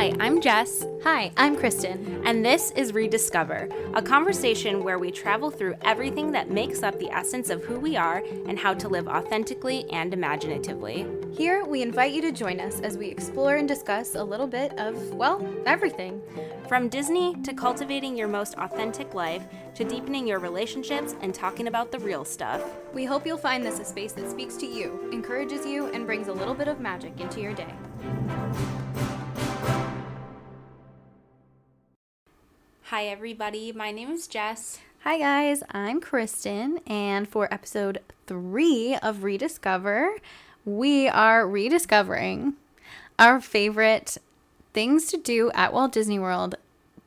Hi, I'm Jess. Hi, I'm Kristen. And this is ReDIScover, a conversation where we travel through everything that makes up the essence of who we are and how to live authentically and imaginatively. Here, we invite you to join us as we explore and discuss a little bit of, well, everything. From Disney to cultivating your most authentic life to deepening your relationships and talking about the real stuff. We hope you'll find this a space that speaks to you, encourages you, and brings a little bit of magic into your day. Hi everybody, my name is Jess. Hi guys, I'm Kristen, and for episode 3 of ReDIScover, we are rediscovering our favorite things to do at Walt Disney World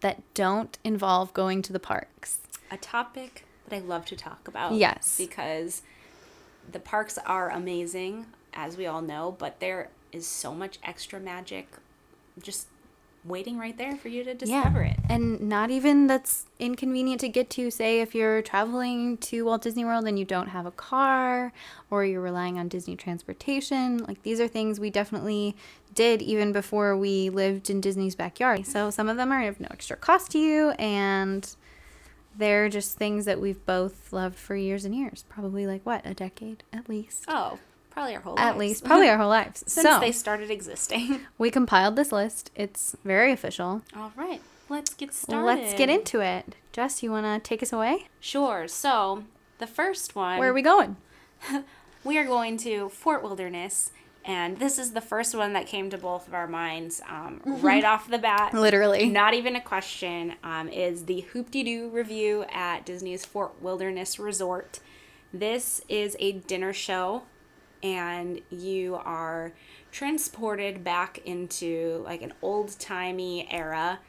that don't involve going to the parks. A topic that I love to talk about. Yes. Because the parks are amazing, as we all know, but there is so much extra magic just waiting right there for you to discover it. And not even that's inconvenient to get to, say if you're traveling to Walt Disney World and you don't have a car or you're relying on Disney transportation. Like, these are things we definitely did even before we lived in Disney's backyard. So some of them are of no extra cost to you, and they're just things that we've both loved for years and years. Probably like, what, a decade at least? Oh, probably our whole lives. At least, probably our whole lives. Since they started existing. We compiled this list. It's very official. All right, let's get started. Let's get into it. Jess, you want to take us away? Sure. So, the first one. Where are we going? We are going to Fort Wilderness, and this is the first one that came to both of our minds right off the bat. Literally. Not even a question, is the Hoop-de-Doo review at Disney's Fort Wilderness Resort. This is a dinner show, and you are transported back into like an old-timey era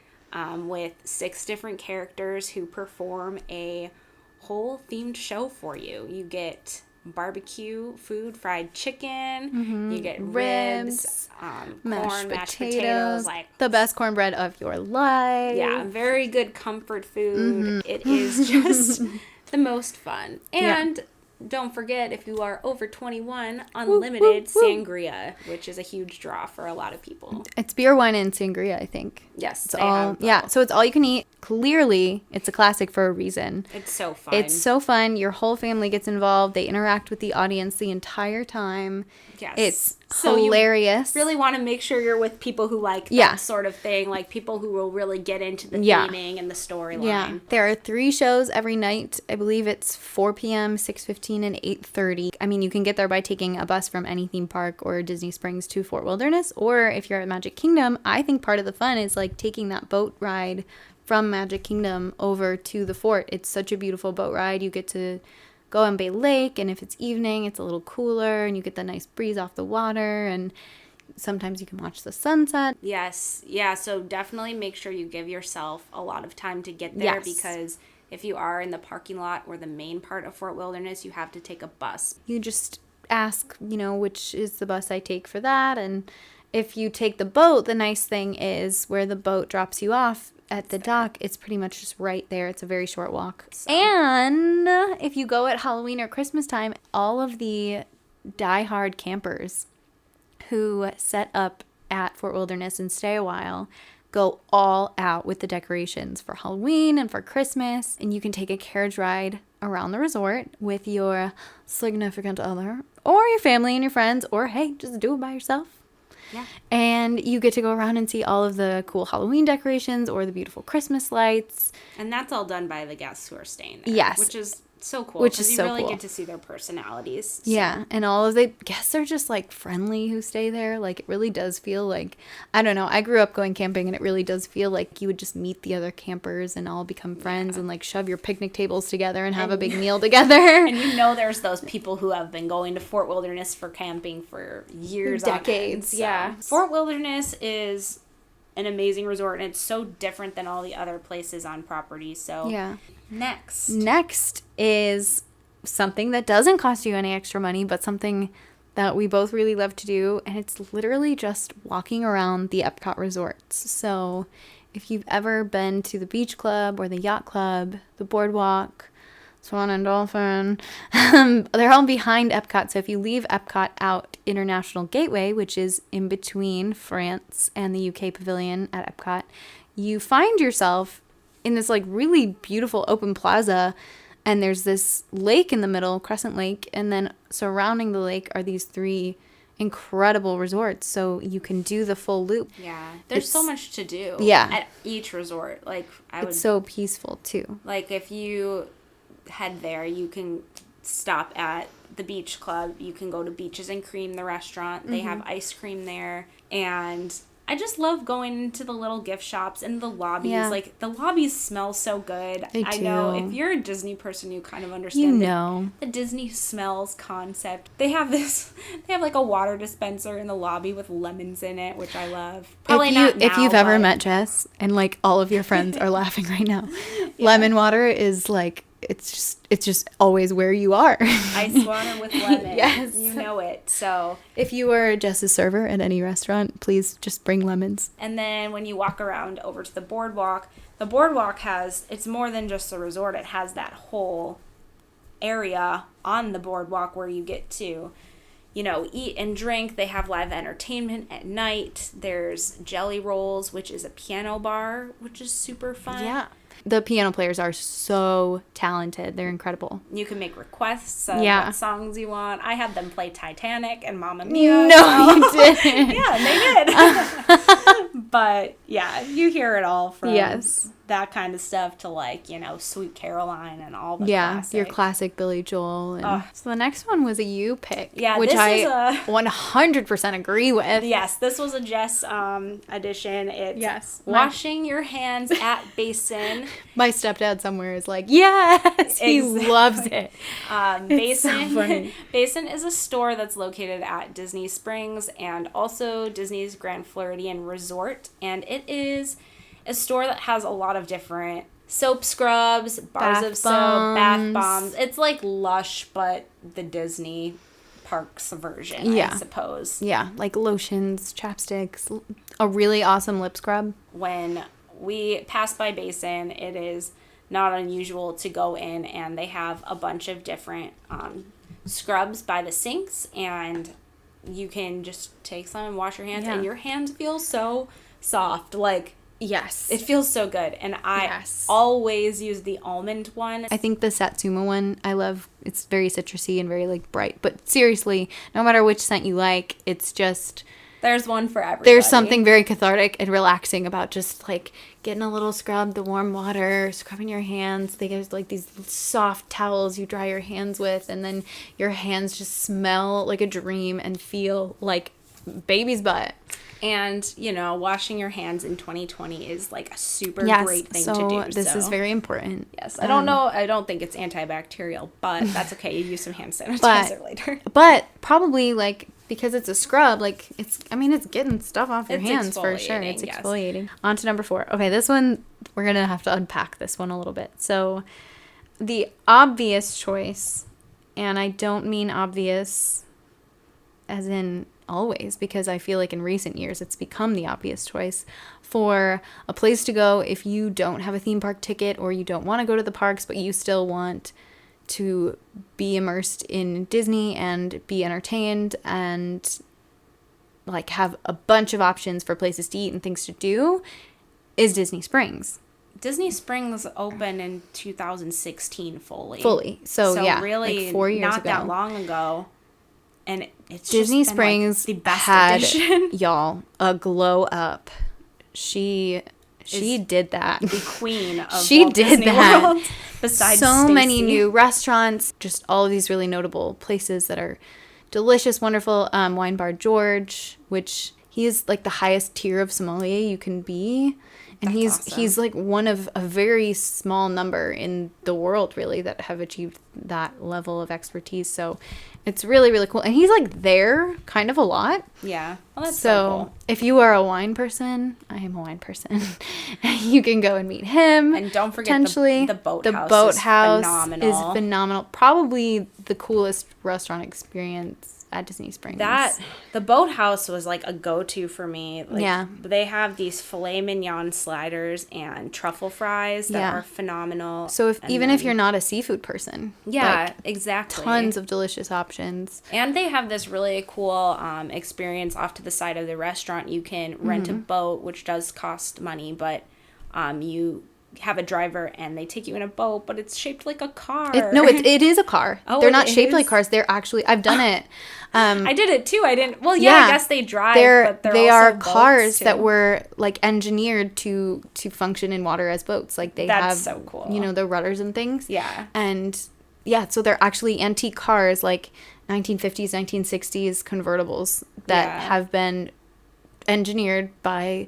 with 6 different characters who perform a whole themed show for you. You get barbecue food, fried chicken, you get ribs, corn, mashed potatoes, like the best cornbread of your life. Yeah, very good comfort food. It is just the most fun. And don't forget, if you are over 21, unlimited sangria, which is a huge draw for a lot of people. It's beer, wine, and sangria, I think. Yes, it's all. Yeah, so it's all you can eat. Clearly, it's a classic for a reason. It's so fun. It's so fun. Your whole family gets involved. They interact with the audience the entire time. Yes. It's so hilarious. You really want to make sure you're with people who like that sort of thing, like people who will really get into the theming and the storyline. Yeah. There are 3 shows every night. I believe it's 4 p.m., 6:15, and 8:30. I mean, you can get there by taking a bus from any theme park or Disney Springs to Fort Wilderness, or if you're at Magic Kingdom, I think part of the fun is like taking that boat ride from Magic Kingdom over to the fort. It's such a beautiful boat ride. You get to go on Bay Lake, and if it's evening, it's a little cooler, and you get the nice breeze off the water, and sometimes you can watch the sunset. Yes. Yeah, so definitely make sure you give yourself a lot of time to get there, because if you are in the parking lot or the main part of Fort Wilderness, you have to take a bus. You just ask, which is the bus I take for that, and if you take the boat, the nice thing is where the boat drops you off at the dock, it's pretty much just right there. It's a very short walk. So. And if you go at Halloween or Christmas time, all of the diehard campers who set up at Fort Wilderness and stay a while go all out with the decorations for Halloween and for Christmas. And you can take a carriage ride around the resort with your significant other or your family and your friends, or hey, just do it by yourself. Yeah. And you get to go around and see all of the cool Halloween decorations or the beautiful Christmas lights. And that's all done by the guests who are staying there. Yes. Which is so cool. Which is so you really cool. get to see their personalities. So. Yeah. And all of the guests are just like friendly who stay there. Like, it really does feel like, I don't know, I grew up going camping, and it really does feel like you would just meet the other campers and all become friends and like shove your picnic tables together and have a big meal together. And there's those people who have been going to Fort Wilderness for camping for years, decades. Yeah. Fort Wilderness is an amazing resort, and it's so different than all the other places on property. So yeah. Next is something that doesn't cost you any extra money, but something that we both really love to do, and it's literally just walking around the Epcot resorts. So if you've ever been to the beach club or the yacht club, the boardwalk, Swan and Dolphin. They're all behind Epcot. So if you leave Epcot out International Gateway, which is in between France and the UK Pavilion at Epcot, you find yourself in this like really beautiful open plaza, and there's this lake in the middle, Crescent Lake, and then surrounding the lake are these 3 incredible resorts, so you can do the full loop. Yeah, there's so much to do. Yeah, at each resort. Like it's so peaceful too. Like if you head there, you can stop at the beach club. You can go to Beaches and Cream, the restaurant. They have ice cream there, and I just love going into the little gift shops and the lobbies. Yeah. Like, the lobbies smell so good. I know if you're a Disney person, you kind of understand the Disney smells concept. They have like a water dispenser in the lobby with lemons in it, which I love. Probably not now, if you've ever met Jess and like all of your friends are laughing right now. Yeah. Lemon water is like, it's just always where you are. Ice water with lemon. Yes. You know it. So if you are Jess's server at any restaurant, please just bring lemons. And then when you walk around over to the boardwalk it's more than just a resort. It has that whole area on the boardwalk where you get to, eat and drink. They have live entertainment at night. There's Jelly Rolls, which is a piano bar, which is super fun. Yeah. The piano players are so talented. They're incredible. You can make requests of what songs you want. I had them play Titanic and Mamma Mia. No, you didn't. Yeah, they did. But, yeah, you hear it all from that kind of stuff to, like, Sweet Caroline and all the classics. Your classic Billy Joel. And so the next one was a you pick, which this I 100% agree with. Yes, this was a Jess edition. It's washing your hands at Basin. My stepdad somewhere is like, yes, he loves it. Basin, so funny. Basin is a store that's located at Disney Springs and also Disney's Grand Floridian Resort, and it is a store that has a lot of different soap scrubs, bars of soap, bath bombs. It's like Lush, but the Disney parks version, I suppose. Yeah, like lotions, chapsticks, a really awesome lip scrub. When we pass by Basin, it is not unusual to go in, and they have a bunch of different scrubs by the sinks, and you can just take some and wash your hands, and your hands feel so soft. Like, yes, it feels so good, and I always use the almond one. I think the Satsuma one I love. It's very citrusy and very like bright, but seriously, no matter which scent you like, it's just... There's one for everybody. There's something very cathartic and relaxing about just, like, getting a little scrub, the warm water, scrubbing your hands. They give, like, these soft towels you dry your hands with, and then your hands just smell like a dream and feel like baby's butt. And, washing your hands in 2020 is, like, a super great thing to do. This is very important. Yes. I don't know. I don't think it's antibacterial, but that's okay. You use some hand sanitizer later. But probably, like... Because it's a scrub, like, it's getting stuff off your hands for sure. It's exfoliating. Yes. On to number 4. Okay, this one, we're going to have to unpack this one a little bit. So, the obvious choice, and I don't mean obvious as in always, because I feel like in recent years it's become the obvious choice for a place to go if you don't have a theme park ticket or you don't want to go to the parks, but you still want to be immersed in Disney and be entertained and like have a bunch of options for places to eat and things to do, is Disney Springs. Disney Springs opened in 2016 fully. So yeah, really like 4 years not ago. That long ago. And it's Disney just Springs been, like, the best had edition. Y'all, a glow up. She did that. The queen of she Walt did Disney that. World. Besides so Stacey. Many new restaurants, just all of these really notable places that are delicious, wonderful. Wine Bar George, which he is like the highest tier of sommelier you can be. And he's like one of a very small number in the world, really, that have achieved that level of expertise. So it's really, really cool. And he's like there kind of a lot. Yeah. Well, that's so cool. If you are a wine person, I am a wine person, you can go and meet him. And don't forget the boathouse. The boathouse is phenomenal. Probably the coolest restaurant experience at Disney Springs. The boathouse was like a go-to for me. Like, yeah. They have these filet mignon sliders and truffle fries that are phenomenal. So even if you're not a seafood person. Yeah, like, exactly. Tons of delicious options. And they have this really cool experience off to the side of the restaurant. You can rent a boat, which does cost money, but you have a driver and they take you in a boat, but it's shaped like a car. It is a car. They're not shaped like cars. They're actually, I've done it. I did it too. I didn't, well, yeah, I guess they drive, but they also are cars too. that were like engineered to function in water as boats. Like That's so cool. The rudders and things. Yeah. And so they're actually antique cars, like 1950s, 1960s convertibles that have been engineered by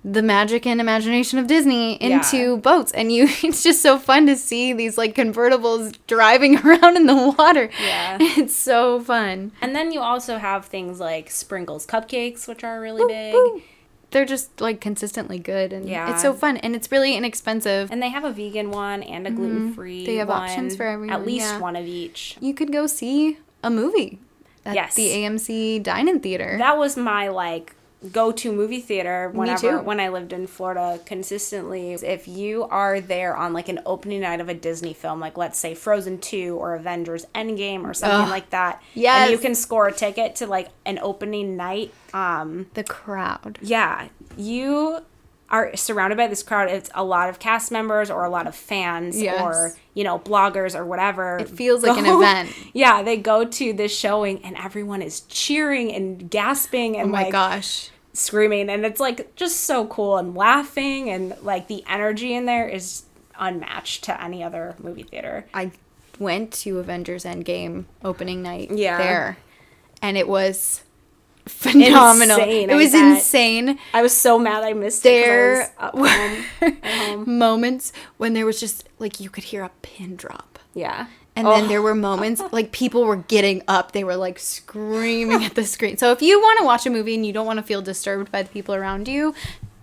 the magic and imagination of Disney into boats. And it's just so fun to see these like convertibles driving around in the water. Yeah. It's so fun. And then you also have things like Sprinkles cupcakes, which are really big. Woo. They're just like consistently good, and it's so fun, and it's really inexpensive. And they have a vegan one and a gluten-free They have one. options for everyone. At least one of each. You could go see a movie at the AMC Dine-In Theater. That was my like go-to movie theater when I lived in Florida consistently. If you are there on like an opening night of a Disney film, like let's say Frozen 2 or Avengers Endgame or something like that, and you can score a ticket to like an opening night, the crowd. Yeah, you are surrounded by this crowd. It's a lot of cast members or a lot of fans or bloggers or whatever. It feels like an event. Yeah, they go to this showing and everyone is cheering and gasping and gosh, screaming, and it's like just so cool and laughing, and like the energy in there is unmatched to any other movie theater. I went to Avengers Endgame opening night there, and it was phenomenal. Insane, it was insane. I was so mad I missed there it. There were at home. moments when there was just like you could hear a pin drop. Yeah. And then there were moments like people were getting up. They were like screaming at the screen. So if you want to watch a movie and you don't want to feel disturbed by the people around you,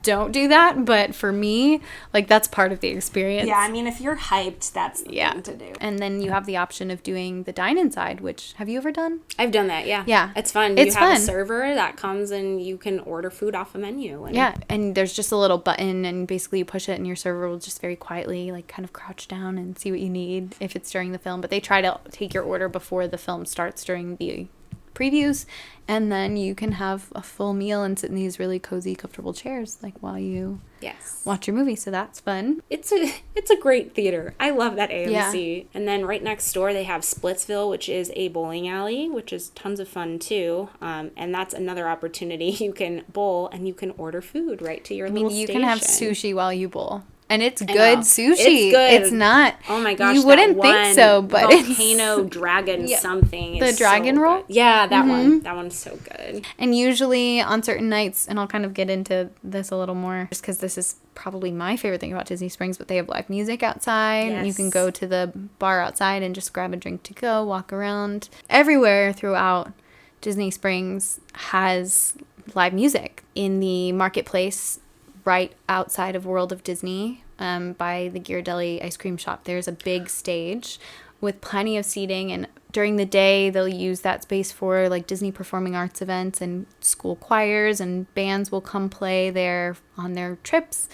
don't do that. But for me, like that's part of the experience. Yeah, I mean, if you're hyped, that's the thing to do. And then you have the option of doing the dine inside, which have you ever done? I've done that, yeah. Yeah. It's fun. You have a server that comes and you can order food off a menu. And there's just a little button and basically you push it and your server will just very quietly like kind of crouch down and see what you need if it's during the film. But they try to take your order before the film starts during the previews, and then you can have a full meal and sit in these really cozy, comfortable chairs like while you watch your movie. So that's fun. It's a great theater. I love that AMC. Yeah. And then right next door they have Splitsville, which is a bowling alley, which is tons of fun too. And that's another opportunity. You can bowl and you can order food right to your little station. You can have sushi while you bowl. And it's good sushi. It's good. It's not. Oh my gosh. You wouldn't think so, but volcano dragon something. The dragon roll? Good. Yeah, that one. That one's so good. And usually on certain nights, and I'll kind of get into this a little more just because this is probably my favorite thing about Disney Springs, but they have live music outside. Yes. You can go to the bar outside and just grab a drink to go, walk around. Everywhere throughout Disney Springs has live music. In the marketplace right outside of World of Disney, by the Ghirardelli ice cream shop, there's a big stage with plenty of seating, and during the day they'll use that space for like Disney performing arts events, and school choirs and bands will come play there on their trips.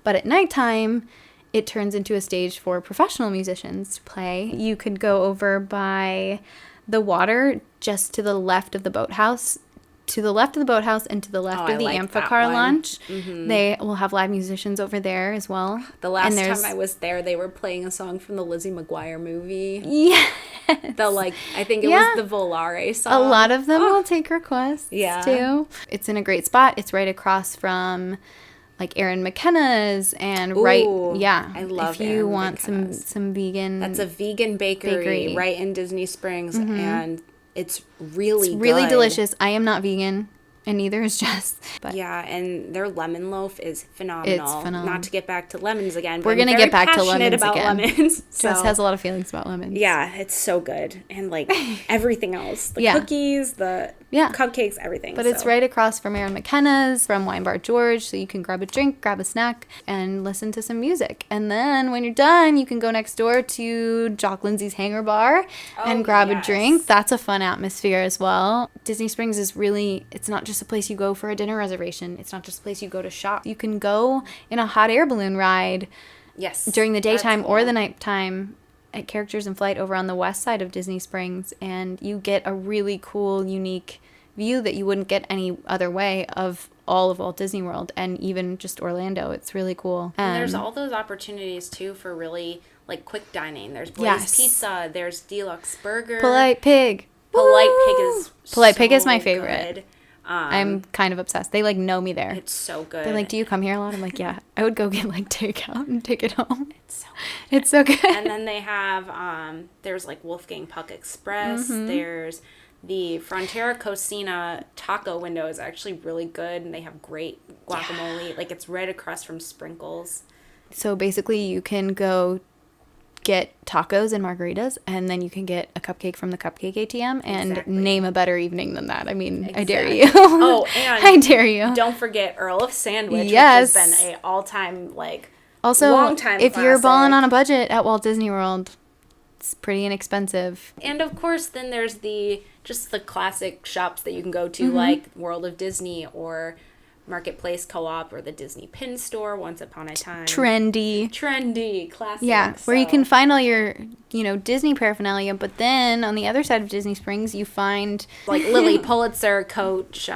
But at nighttime it turns into a stage for professional musicians to play. You could go over by the water just to the left of the boathouse. To the left of the boathouse and to the left of the Amphicar launch. Mm-hmm. They will have live musicians over there as well. The last time I was there, they were playing a song from the Lizzie McGuire movie. Yeah. I think it was the Volare song. A lot of them will take requests too. It's in a great spot. It's right across from like Erin McKenna's and I love if you want some vegan. That's a vegan bakery right in Disney Springs, and it's really delicious. I am not vegan. And neither is Jess. But yeah, and their lemon loaf is phenomenal. It's phenomenal. Not to get back to lemons again. We're going to get back to lemons about again. Lemons, Jess has a lot of feelings about lemons. Yeah, it's so good. And like everything else. The cookies, the cupcakes, everything. But it's right across from Aaron McKenna's, from Wine Bar George, so you can grab a drink, grab a snack, and listen to some music. And then when you're done, you can go next door to Jock Lindsay's Hangar Bar and grab a drink. That's a fun atmosphere as well. Disney Springs is really, it's not just a place you go for a dinner reservation. It's not just a place you go to shop. You can go in a hot air balloon ride during the daytime or the nighttime at Characters in Flight over on the west side of Disney Springs, and you get a really cool, unique view that you wouldn't get any other way of all of Walt Disney World and even just Orlando. It's really cool. And there's all those opportunities too for really like quick dining. There's Blaze Pizza, there's Deluxe Burger. Polite Pig. Polite Pig is my favorite. Good. I'm kind of obsessed. They like know me there. It's so good. They're like, do you come here a lot? I'm like, yeah. I would go get like takeout and take it home. It's so good. It's so good. And then they have, there's like Wolfgang Puck Express. Mm-hmm. There's the Frontera Cocina taco window is actually really good. And they have great guacamole. Yeah. Like it's right across from Sprinkles. So basically you can go get tacos and margaritas, and then you can get a cupcake from the cupcake ATM, and name a better evening than that. I mean, I dare you. Oh, and I dare you. Don't forget Earl of Sandwich, which has been a all-time, like, also, long-time if classic. You're balling on a budget at Walt Disney World, it's pretty inexpensive. And of course, then there's the classic shops that you can go to, like World of Disney or Marketplace Co-op or the Disney Pin Store once upon a time. Trendy, classic. Yeah, where you can find all your, Disney paraphernalia, but then on the other side of Disney Springs, you find like Lily Pulitzer, Coach.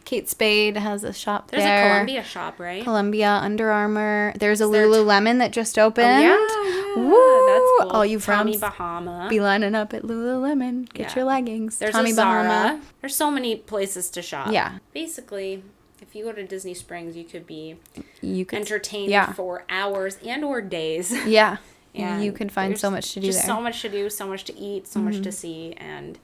Kate Spade has a shop there. There's a Columbia shop, right? Columbia, Under Armour. There's a Lululemon that just opened. Oh, yeah. That's cool. All you Tommy frums Bahama. Be lining up at Lululemon. Get your leggings. There's Tommy a Zara. Bahama. There's so many places to shop. Yeah. Basically, if you go to Disney Springs, you could be entertained for hours and or days. Yeah. And you can find so much to do there. So much to do, so much to eat, so much to see, and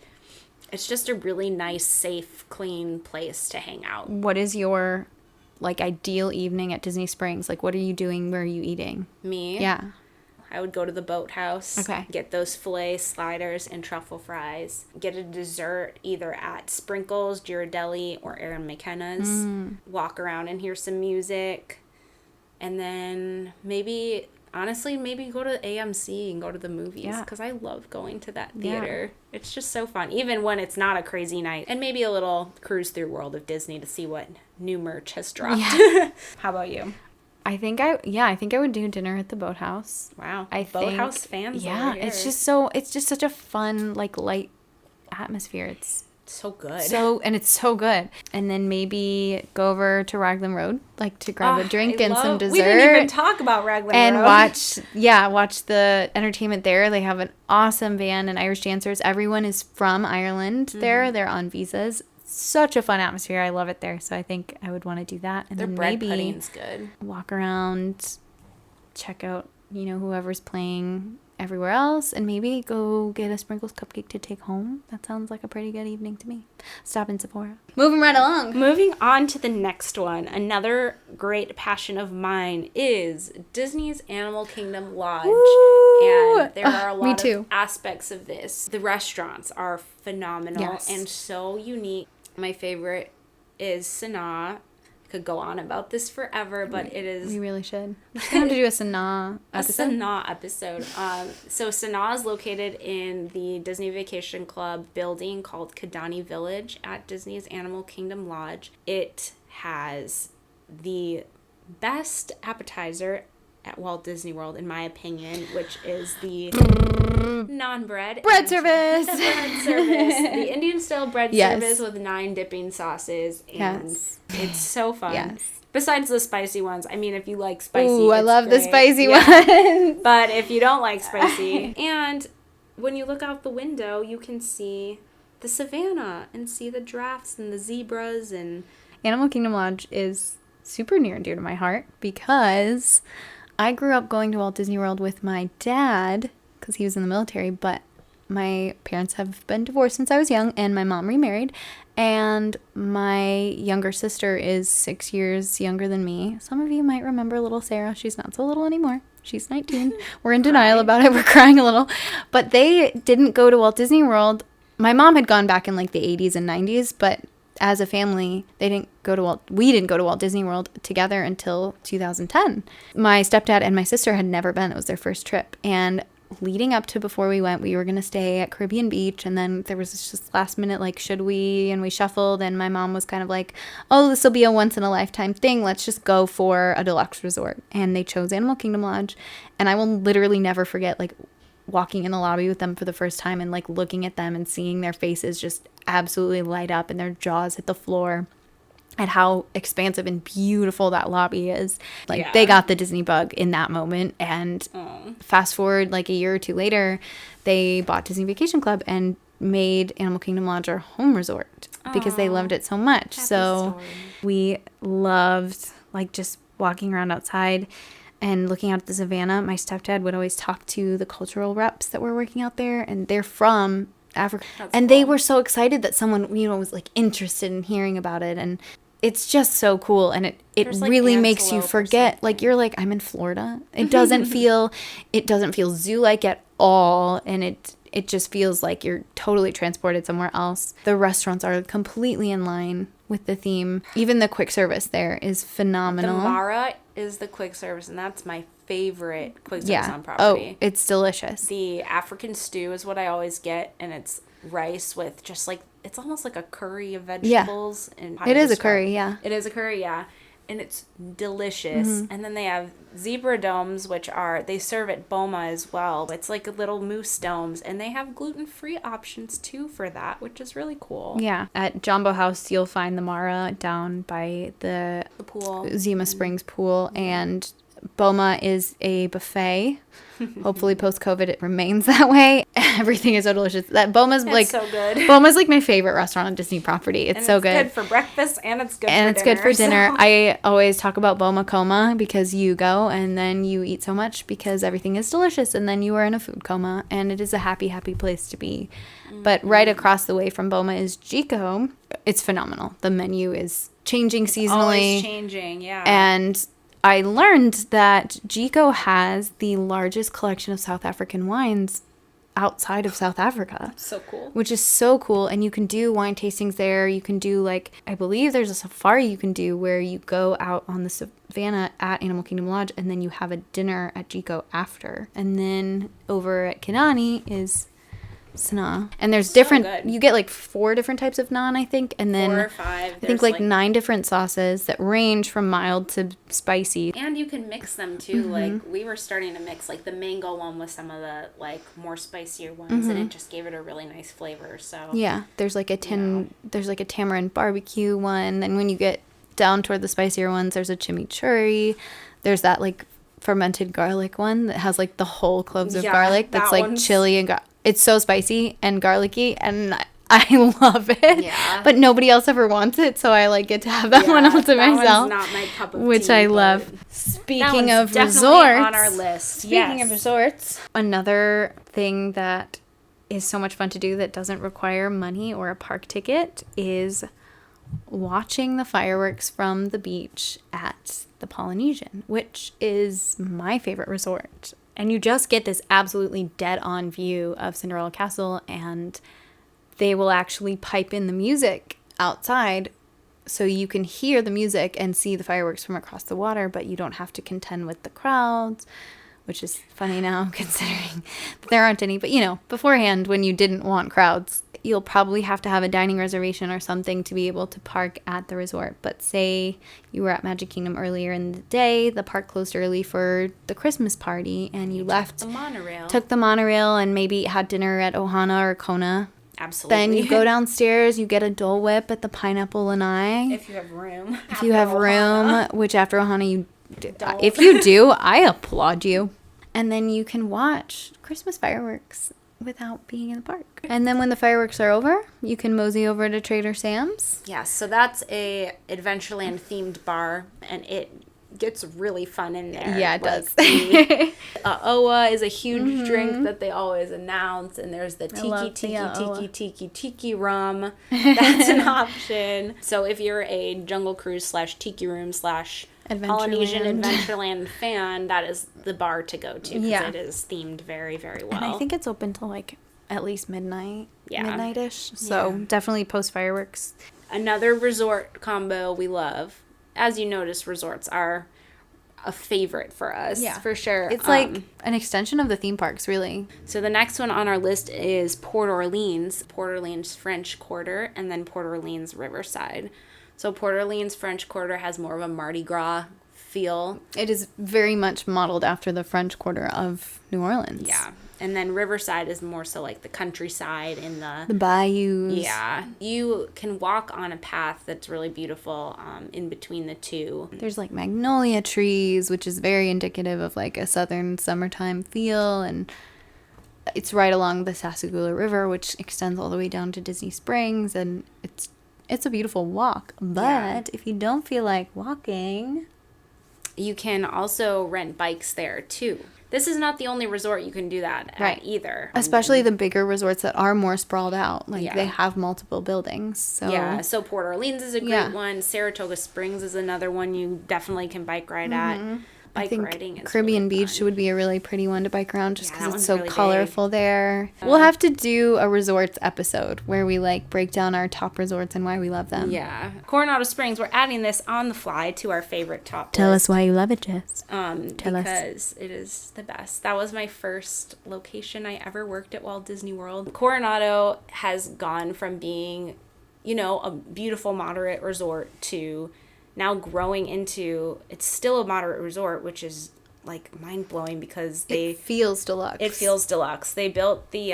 it's just a really nice, safe, clean place to hang out. What is your ideal evening at Disney Springs? Like, what are you doing? Where are you eating? Me? Yeah. I would go to the Boathouse. Okay. Get those filet sliders and truffle fries. Get a dessert either at Sprinkles, Ghirardelli, or Aaron McKenna's. Walk around and hear some music. And then maybe go to AMC and go to the movies. Because I love going to that theater. Yeah. It's just so fun. Even when it's not a crazy night. And maybe a little cruise through World of Disney to see what new merch has dropped. Yeah. How about you? I think I would do dinner at the Boathouse. Wow. Boathouse fans. Yeah, it's just such a fun, light atmosphere. It's so good. And it's so good. And then maybe go over to Raglan Road, to grab a drink and some dessert. We didn't even talk about Raglan and Road. watch the entertainment there. They have an awesome band and Irish dancers. Everyone is from Ireland there. They're on visas. Such a fun atmosphere. I love it there. So I think I would want to do that. And their then bread maybe pudding's good. Walk around, check out, whoever's playing everywhere else, and maybe go get a Sprinkles cupcake to take home. That sounds like a pretty good evening to me. Stop in Sephora. Moving right along. Moving on to the next one. Another great passion of mine is Disney's Animal Kingdom Lodge. Woo! And there are a lot of aspects of this. The restaurants are phenomenal and so unique. My favorite is Sanaa. I could go on about this forever, but it is... We really should. We're going to have to do a Sanaa episode. A Sanaa episode. So Sanaa is located in the Disney Vacation Club building called Kidani Village at Disney's Animal Kingdom Lodge. It has the best appetizer at Walt Disney World, in my opinion, which is the non-bread bread service. The Indian style bread service with 9 dipping sauces, and it's so fun. Yes. Besides the spicy ones, I mean, if you like spicy, ooh, I love great. The spicy ones. But if you don't like spicy, and when you look out the window, you can see the savannah and see the giraffes and the zebras. And Animal Kingdom Lodge is super near and dear to my heart because I grew up going to Walt Disney World with my dad because he was in the military, but my parents have been divorced since I was young, and my mom remarried. And my younger sister is 6 years younger than me. Some of you might remember little Sarah. She's not so little anymore. She's 19. We're in denial about it. We're crying a little. But they didn't go to Walt Disney World. My mom had gone back in like the 80s and 90s, but as a family, we didn't go to Walt Disney World together until 2010. My stepdad and my sister had never been. It was their first trip. And leading up to before we went, we were going to stay at Caribbean Beach, and then there was just last minute, like, should we? And we shuffled, and my mom was kind of like, oh, this will be a once in a lifetime thing. Let's just go for a deluxe resort. And they chose Animal Kingdom Lodge. And I will literally never forget, like, walking in the lobby with them for the first time and, like, looking at them and seeing their faces just absolutely light up and their jaws hit the floor at how expansive and beautiful that lobby is. Like, they got the Disney bug in that moment. And fast forward like a year or two later, they bought Disney Vacation Club and made Animal Kingdom Lodge our home resort because they loved it so much. So we loved, like, just walking around outside and looking out at the savannah. My stepdad would always talk to the cultural reps that were working out there, and they're from Africa. And they were so excited that someone, you know, was, like, interested in hearing about it. And it's just so cool, and it really makes you forget, like, you're like, I'm in Florida. It doesn't feel zoo-like at all, and it just feels like you're totally transported somewhere else. The restaurants are completely in line with the theme. Even the quick service there is phenomenal. The Mara is the quick service, and that's my favorite quick service on property. Oh, it's delicious. The African stew is what I always get, and it's rice with just, like, it's almost like a curry of vegetables. Yeah. And it is a curry, yeah. It is a curry, yeah. And it's delicious. Mm-hmm. And then they have zebra domes, which they serve at Boma as well. It's like little moose domes, and they have gluten-free options too for that, which is really cool. Yeah. At Jumbo House, you'll find the Mara down by the pool. Zima Springs pool, and Boma is a buffet. Hopefully post-COVID it remains that way. Everything is so delicious. Boma's so good. Boma's like my favorite restaurant on Disney property. It's so good. It's good for breakfast and it's good for dinner. I always talk about Boma coma because you go and then you eat so much because everything is delicious, and then you are in a food coma, and it is a happy, happy place to be. Mm-hmm. But right across the way from Boma is Jico. It's phenomenal. The menu is changing seasonally. Always changing, yeah. And I learned that Jico has the largest collection of South African wines outside of South Africa. So cool. Which is so cool. And you can do wine tastings there. You can do, like, I believe there's a safari you can do where you go out on the savannah at Animal Kingdom Lodge, and then you have a dinner at Jico after. And then over at Kinani is Sanaa. And there's different, you get like 4 different types of naan, I think. And then 4 or 5. I think like 9 different sauces that range from mild to spicy. And you can mix them too. Mm-hmm. Like, we were starting to mix like the mango one with some of the like more spicier ones, mm-hmm. and it just gave it a really nice flavor. So yeah, there's like a there's like a tamarind barbecue one. And when you get down toward the spicier ones, there's a chimichurri. There's that like fermented garlic one that has like the whole cloves of garlic. That's like chili and it's so spicy and garlicky, and I love it. Yeah. But nobody else ever wants it, so I like get to have that one all to myself. One's not my cup of which tea, I love. Speaking of resorts, on our list. Speaking of resorts, another thing that is so much fun to do that doesn't require money or a park ticket is watching the fireworks from the beach at the Polynesian, which is my favorite resort. And you just get this absolutely dead-on view of Cinderella Castle, and they will actually pipe in the music outside so you can hear the music and see the fireworks from across the water, but you don't have to contend with the crowds, which is funny now considering there aren't any. But, you know, beforehand, when you didn't want crowds, you'll probably have to have a dining reservation or something to be able to park at the resort. But say you were at Magic Kingdom earlier in the day, the park closed early for the Christmas party, and you left. Took the monorail and maybe had dinner at Ohana or Kona. Absolutely. Then you go downstairs, you get a Dole Whip at the Pineapple Lanai. If you have room. If you have room, which after Ohana you don't. If you do, I applaud you. And then you can watch Christmas fireworks without being in the park. And then when the fireworks are over, you can mosey over to Trader Sam's. Yeah, so that's a Adventureland themed bar, and it gets really fun in there. Yeah, it does. Oa is a huge drink that they always announce, and there's the tiki rum. That's an option. So if you're a Jungle Cruise / tiki room / Polynesian Adventureland fan, that is the bar to go to, because it is themed very, very well. And I think it's open till like at least midnight. Yeah. Midnight-ish. So definitely post fireworks. Another resort combo we love. As you notice, resorts are a favorite for us. Yeah. For sure. It's like an extension of the theme parks, really. So the next one on our list is Port Orleans French Quarter, and then Port Orleans Riverside. So Port Orleans French Quarter has more of a Mardi Gras feel. It is very much modeled after the French Quarter of New Orleans. Yeah. And then Riverside is more so like the countryside in the bayous. Yeah. You can walk on a path that's really beautiful in between the two. There's like magnolia trees, which is very indicative of like a southern summertime feel. And it's right along the Sassagoula River, which extends all the way down to Disney Springs. And it's a beautiful walk. But if you don't feel like walking, you can also rent bikes there too. This is not the only resort you can do that at either. Especially the bigger resorts that are more sprawled out. Like, they have multiple buildings. So so Port Orleans is a great one. Saratoga Springs is another one you definitely can bike ride at. I think riding is Caribbean really Beach fun. would be a really pretty one to bike around just because it's so really colorful there. We'll have to do a resorts episode where we like break down our top resorts and why we love them. Yeah. Coronado Springs, we're adding this on the fly to our favorite top Tell list. us why you love it, Jess. Because it is the best. That was my first location I ever worked at Walt Disney World. Coronado has gone from being, a beautiful moderate resort to now growing into, it's still a moderate resort, which is like mind-blowing because it feels deluxe. It feels deluxe. They built the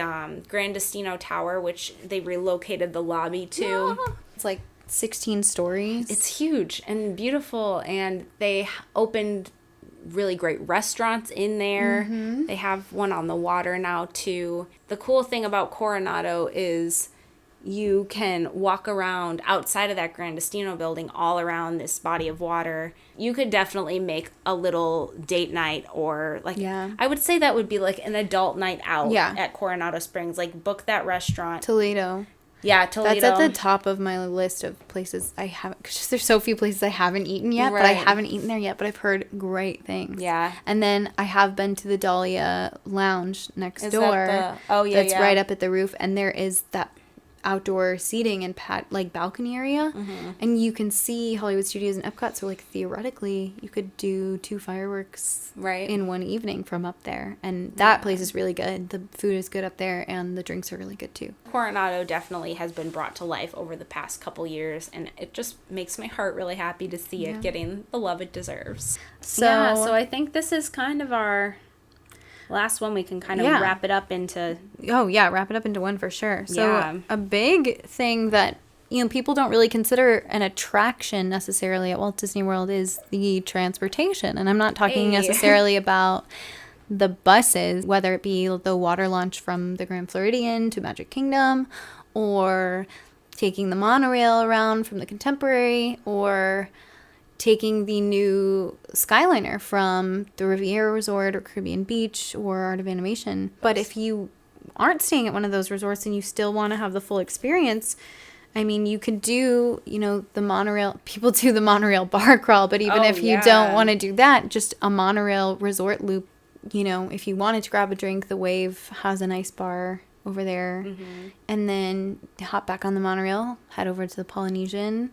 Grand Destino Tower, which they relocated the lobby to. Yeah. It's like 16 stories. It's huge and beautiful, and they opened really great restaurants in there. They have one on the water now too. The cool thing about Coronado is you can walk around outside of that Grand Destino building all around this body of water. You could definitely make a little date night, or like, I would say that would be like an adult night out at Coronado Springs. Like, book that restaurant. Toledo. Yeah, Toledo. That's at the top of my list of places I haven't, because there's so few places I haven't eaten yet, but I haven't eaten there yet, but I've heard great things. Yeah. And then I have been to the Dahlia Lounge next door. That's right up at the roof, and there is that outdoor seating and balcony area, and you can see Hollywood Studios and Epcot, so like theoretically you could do 2 fireworks in one evening from up there, and that place is really good. The food is good up there, and the drinks are really good too. Coronado definitely has been brought to life over the past couple years, and it just makes my heart really happy to see it getting the love it deserves. So I think this is kind of our last one. We can kind of wrap it up into... wrap it up into one for sure. So a big thing that, people don't really consider an attraction necessarily at Walt Disney World is the transportation. And I'm not talking necessarily about the buses, whether it be the water launch from the Grand Floridian to Magic Kingdom, or taking the monorail around from the Contemporary, or taking the new Skyliner from the Riviera Resort or Caribbean Beach or Art of Animation. But if you aren't staying at one of those resorts and you still want to have the full experience, I mean, you could do, the monorail. People do the monorail bar crawl, but even if you don't want to do that, just a monorail resort loop, if you wanted to grab a drink, the Wave has a nice bar over there. And then hop back on the monorail, head over to the Polynesian,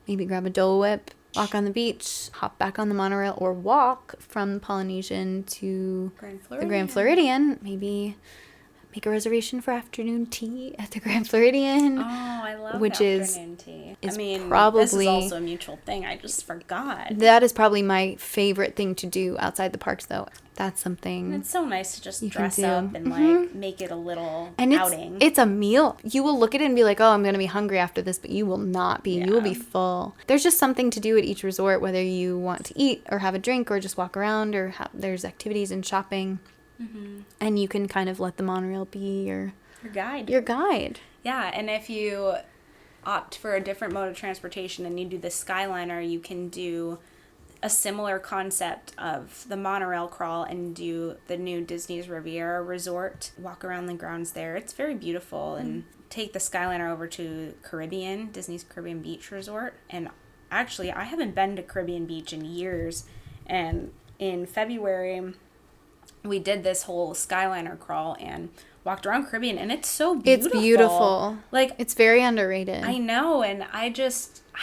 maybe grab a Dole Whip, walk on the beach, hop back on the monorail, or walk from the Polynesian to the Grand Floridian. Maybe make a reservation for afternoon tea at the Grand Floridian. Oh, I love which afternoon tea. Probably, this is also a mutual thing. I just forgot. That is probably my favorite thing to do outside the parks, though. That's something. And it's so nice to just dress up and like make it a little outing. It's a meal. You will look at it and be like, oh, I'm going to be hungry after this, but you will not be. You will be full. There's just something to do at each resort, whether you want to eat or have a drink or just walk around, or there's activities and shopping. And you can kind of let the monorail be your guide. Yeah, and if you opt for a different mode of transportation and you do the Skyliner, you can do a similar concept of the monorail crawl and do the new Disney's Riviera Resort, walk around the grounds there. It's very beautiful. And take the Skyliner over to Disney's Caribbean Beach Resort. And actually, I haven't been to Caribbean Beach in years. And in February, we did this whole Skyliner crawl and walked around Caribbean, and it's so beautiful. It's beautiful. Like, it's very underrated. I know, and I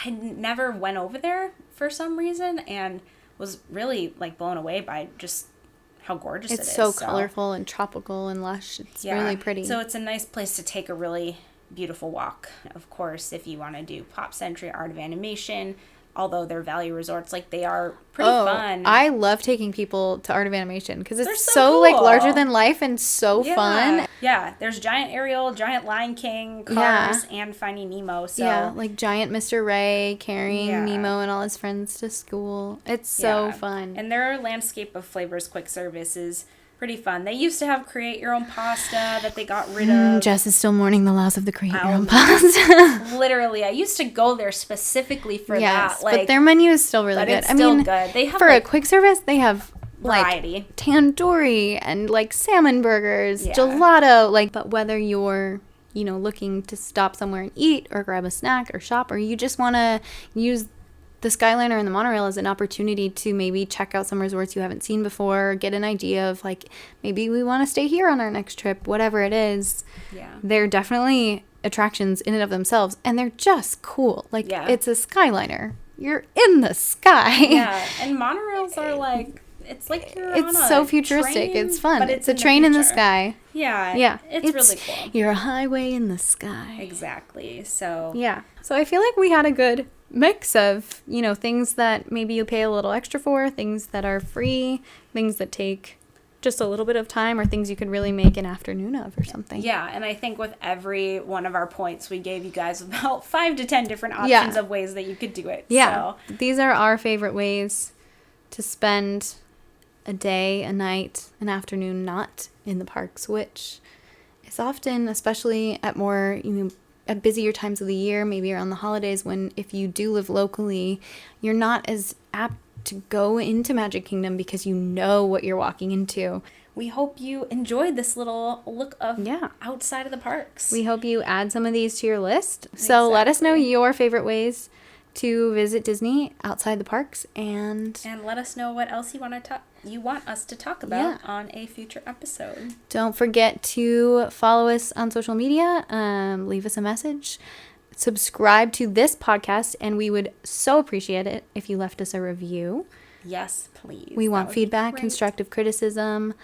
never went over there for some reason and was really, like, blown away by just how gorgeous it is. It's so colorful and tropical and lush. It's really pretty. So it's a nice place to take a really beautiful walk. Of course, if you want to do Pop Century, Art of Animation, although they're value resorts, like, they are pretty fun. I love taking people to Art of Animation because it's so cool. Like, larger than life and so fun. Yeah, there's Giant Ariel, Giant Lion King, Cars, and Finding Nemo. So yeah, like Giant Mr. Ray carrying Nemo and all his friends to school. It's so fun. And their Landscape of Flavors quick service is pretty fun. They used to have create your own pasta that they got rid of. Jess is still mourning the loss of the create your own pasta. Literally, I used to go there specifically for that. Like, but their menu is still really good. It's still good. They have, for a quick service, they have variety, like tandoori and like salmon burgers, gelato. Like, but whether you're looking to stop somewhere and eat or grab a snack or shop, or you just want to use the Skyliner and the monorail as an opportunity to maybe check out some resorts you haven't seen before, get an idea of, like, maybe we want to stay here on our next trip, whatever it is. Yeah. They're definitely attractions in and of themselves, and they're just cool. Like, it's a Skyliner. You're in the sky. Yeah, and monorails are like, it's like you're on a so futuristic. Train, it's fun. It's a train in the sky. Yeah. It's really cool. You're a highway in the sky. Exactly. So. Yeah. So I feel like we had a good mix of, things that maybe you pay a little extra for, things that are free, things that take just a little bit of time, or things you could really make an afternoon of or something. Yeah, and I think with every one of our points, we gave you guys about 5 to 10 different options of ways that you could do it. Yeah. So. These are our favorite ways to spend a day, a night, an afternoon not in the parks, which is often, especially at more, at busier times of the year, maybe around the holidays, when if you do live locally, you're not as apt to go into Magic Kingdom because you know what you're walking into. We hope you enjoyed this little look of outside of the parks. We hope you add some of these to your list. So let us know your favorite ways to visit Disney outside the parks, and let us know what else you want us to talk about on a future episode. Don't forget to follow us on social media, leave us a message, subscribe to this podcast, and we would so appreciate it if you left us a review. Yes, please. We want feedback, constructive criticism.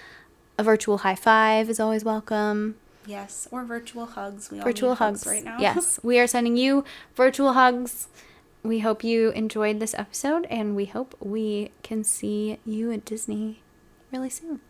A virtual high five is always welcome. Yes, or virtual hugs. We virtual all need hugs right now. Yes, we are sending you virtual hugs. We hope you enjoyed this episode, and we hope we can see you at Disney really soon.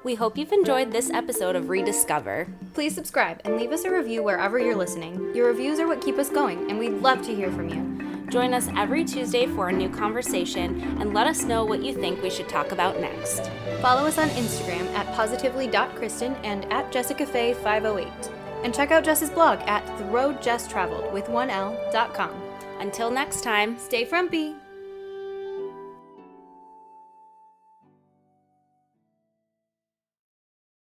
We hope you've enjoyed this episode of ReDIScover. Please subscribe and leave us a review wherever you're listening. Your reviews are what keep us going, and we'd love to hear from you. Join us every Tuesday for a new conversation, and let us know what you think we should talk about next. Follow us on Instagram at positively.kristen and at jessicafay508. And check out Jess's blog at theroadjesstraveled with 1l.com. Until next time, stay frumpy.